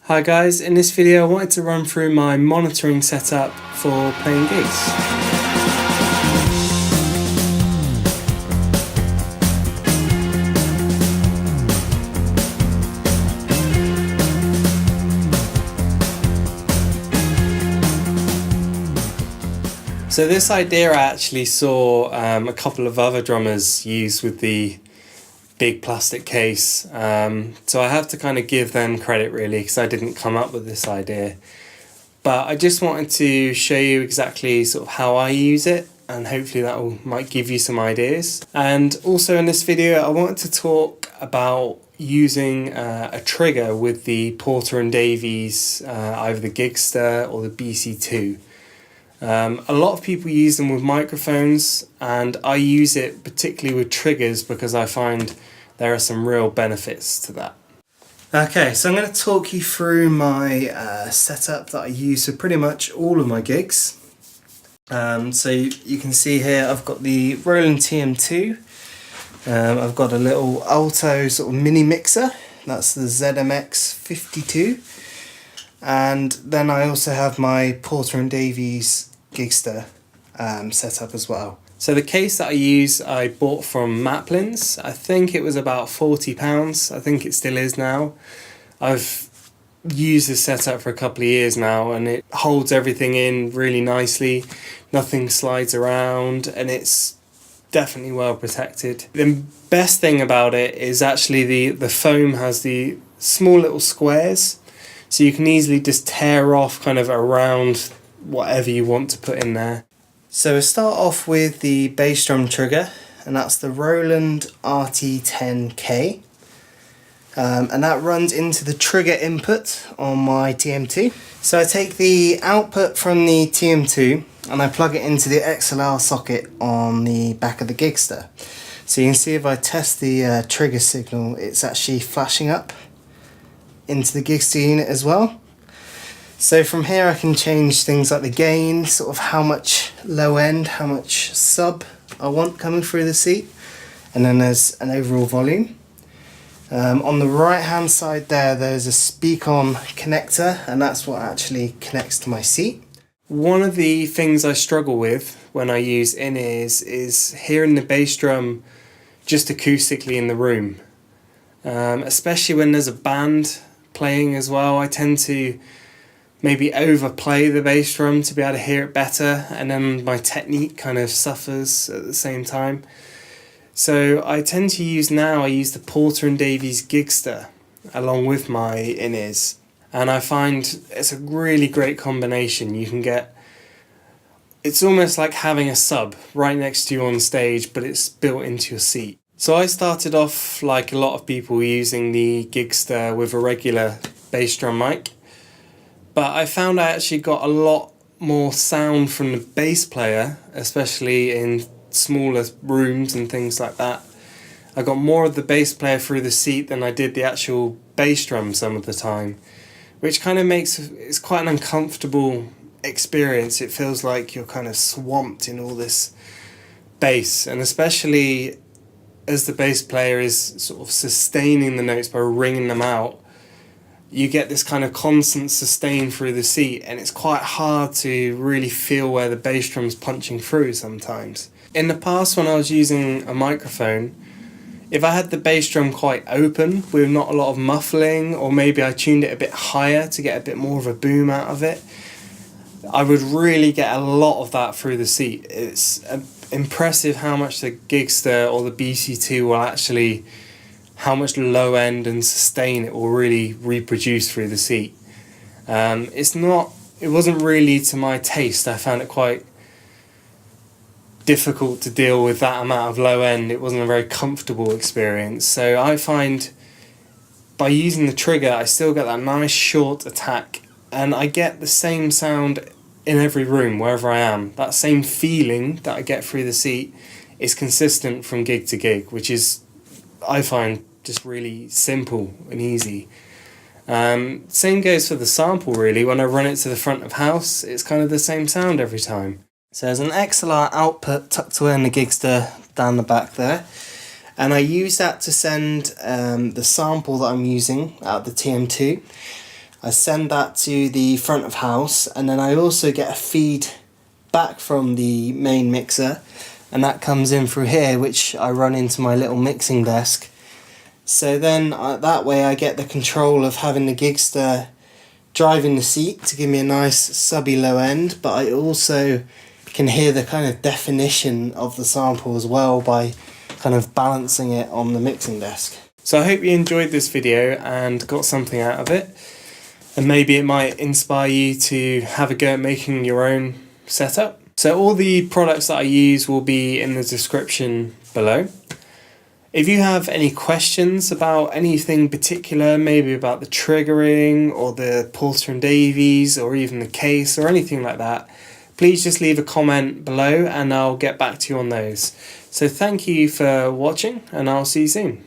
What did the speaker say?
Hi guys, in this video I wanted to run through my monitoring setup for playing gigs. So this idea I actually saw a couple of other drummers use with the big plastic case, so I have to kind of give them credit really because I didn't come up with this idea, but I just wanted to show you exactly sort of how I use it, and hopefully that might give you some ideas. And also in this video I wanted to talk about using a trigger with the Porter Davies, either the Gigster or the BC2. A lot of people use them with microphones, and I use it particularly with triggers because I find there are some real benefits to that. Okay, so I'm going to talk you through my setup that I use for pretty much all of my gigs. So you can see here I've got the Roland TM2, I've got a little alto sort of mini mixer, that's the ZMX 52. And then I also have my Porter Davies Gigster set up as well. So the case that I use I bought from Maplin's. I think it was about £40. I think it still is now. I've used this setup for a couple of years now and it holds everything in really nicely. Nothing slides around and it's definitely well protected. The best thing about it is actually the foam has the small little squares, so you can easily just tear off kind of around whatever you want to put in there. So we'll start off with the bass drum trigger, and that's the Roland RT10K. And that runs into the trigger input on my TM2. So I take the output from the TM2 and I plug it into the XLR socket on the back of the Gigster. So you can see if I test the trigger signal, it's actually flashing up into the Gigster unit as well. So from here I can change things like the gain, sort of how much low end, how much sub I want coming through the seat, and then there's an overall volume. On the right hand side there's a speak-on connector, and that's what actually connects to my seat. One of the things I struggle with when I use in-ears is hearing the bass drum just acoustically in the room, especially when there's a band playing as well. I tend to maybe overplay the bass drum to be able to hear it better, and then my technique kind of suffers at the same time. So I tend to use the Porter Davies Gigster along with my in-ears, and I find it's a really great combination. You can get, it's almost like having a sub right next to you on stage, but it's built into your seat. So I started off like a lot of people using the Gigster with a regular bass drum mic, but I found I actually got a lot more sound from the bass player, especially in smaller rooms and things like that. I got more of the bass player through the seat than I did the actual bass drum some of the time, which kind of makes it's quite an uncomfortable experience. It feels like you're kind of swamped in all this bass, and especially as the bass player is sort of sustaining the notes by ringing them out, you get this kind of constant sustain through the seat, and it's quite hard to really feel where the bass drum's punching through sometimes. In the past, when I was using a microphone, if I had the bass drum quite open with not a lot of muffling, or maybe I tuned it a bit higher to get a bit more of a boom out of it, I would really get a lot of that through the seat. It's impressive how much the Gigster or the BC2 will actually, how much low end and sustain it will really reproduce through the seat. It wasn't really to my taste. I found it quite difficult to deal with that amount of low end. It wasn't a very comfortable experience. So I find by using the trigger I still get that nice short attack, and I get the same sound in every room wherever I am. That same feeling that I get through the seat is consistent from gig to gig, which is, I find, just really simple and easy. Same goes for the sample really. When I run it to the front of house, it's kind of the same sound every time. So there's an XLR output tucked away in the Gigster down the back there, and I use that to send the sample that I'm using out of the TM2 I send that to the front of house, and then I also get a feed back from the main mixer, and that comes in through here, which I run into my little mixing desk. So then that way I get the control of having the Gigster driving the seat to give me a nice subby low end, but I also can hear the kind of definition of the sample as well by kind of balancing it on the mixing desk. So I hope you enjoyed this video and got something out of it, and maybe it might inspire you to have a go at making your own setup. So all the products that I use will be in the description below. If you have any questions about anything particular, maybe about the triggering or the Porter Davies or even the case or anything like that, please just leave a comment below and I'll get back to you on those. So thank you for watching, and I'll see you soon.